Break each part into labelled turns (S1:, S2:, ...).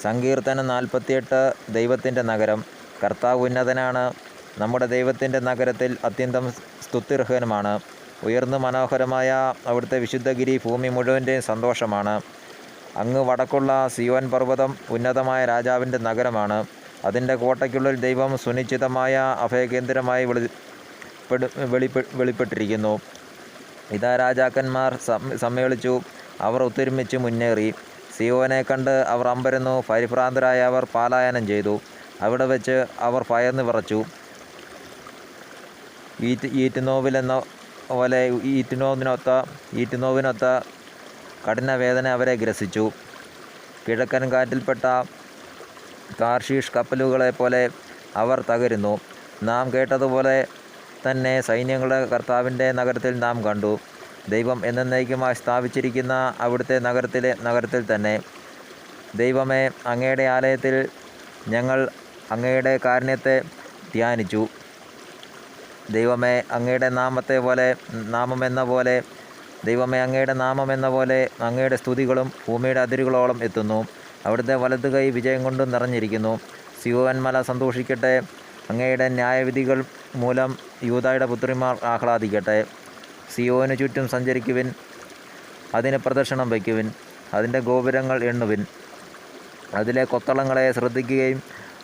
S1: സങ്കീർത്തനം 48. ദൈവത്തിൻ്റെ നഗരം. കർത്താവ് ഉന്നതനാണ്. നമ്മുടെ ദൈവത്തിൻ്റെ നഗരത്തിൽ അത്യന്തം സ്തുത്യർഹനുമാണ്. ഉയർന്നു മനോഹരമായ അവിടുത്തെ വിശുദ്ധഗിരി ഭൂമി മുഴുവൻ്റെയും സന്തോഷമാണ്. അങ്ങ് വടക്കുള്ള സിയോൻ പർവ്വതം ഉന്നതമായ രാജാവിൻ്റെ നഗരമാണ്. അതിൻ്റെ കോട്ടയ്ക്കുള്ളിൽ ദൈവം സുനിശ്ചിതമായ അഭയകേന്ദ്രമായി വെളിപ്പെട്ടിരിക്കുന്നു. ഇതാ രാജാക്കന്മാർ സമ്മേളിച്ചു, അവർ ഒത്തൊരുമിച്ച് മുന്നേറി. സിയോനെ കണ്ട് അവർ അമ്പരന്നു, പരിഭ്രാന്തരായ അവർ പലായനം ചെയ്തു. അവിടെ വെച്ച് അവർ ഭയന്ന് വിറച്ചു. ഈറ്റുനോവിലെന്ന പോലെ ഈറ്റുനോവിനൊത്ത കഠിനവേദന അവരെ ഗ്രസിച്ചു. കിഴക്കൻ കാറ്റിൽപ്പെട്ട താർഷീഷ് കപ്പലുകളെ പോലെ അവർ തകരുന്നു. നാം കേട്ടതുപോലെ തന്നെ സൈന്യങ്ങളുടെ കർത്താവിൻ്റെ നഗരത്തിൽ നാം കണ്ടു. ദൈവം എന്നേക്കുമായി സ്ഥാപിച്ചിരിക്കുന്ന അവിടുത്തെ നഗരത്തിൽ തന്നെ. ദൈവമേ, അങ്ങയുടെ ആലയത്തിൽ ഞങ്ങൾ അങ്ങയുടെ കാരുണ്യത്തെ ധ്യാനിച്ചു. ദൈവമേ, അങ്ങയുടെ നാമമെന്ന പോലെ അങ്ങയുടെ സ്തുതികളും ഭൂമിയുടെ അതിരുകളോളം എത്തുന്നു. അവിടുത്തെ വലതുകൈ വിജയം കൊണ്ട് നിറഞ്ഞിരിക്കുന്നു. സിയോൻ മല സന്തോഷിക്കട്ടെ. അങ്ങയുടെ ന്യായവിധികൾ മൂലം യൂദായുടെ പുത്രിമാർ ആഹ്ലാദിക്കട്ടെ. സിയോന് ചുറ്റും സഞ്ചരിക്കുവിൻ, അതിന് പ്രദക്ഷിണം വയ്ക്കുവിൻ, അതിൻ്റെ ഗോപുരങ്ങൾ എണ്ണുവിൻ, അതിലെ കൊത്തളങ്ങളെ ശ്രദ്ധിക്കുകയും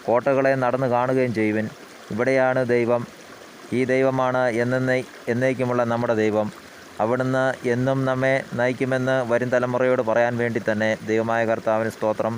S1: കോട്ടകളെ നടന്നു കാണുകയും ചെയ്യുവിൻ. ഇവിടെയാണ് ദൈവം, ഈ ദൈവമാണ് എന്നേക്കുമുള്ള നമ്മുടെ ദൈവം. അവിടുന്ന് എന്നും നമ്മെ നയിക്കുമെന്ന് വരും തലമുറയോട് പറയാൻ വേണ്ടി തന്നെ. ദൈവമായ കർത്താവിന് സ്തോത്രം.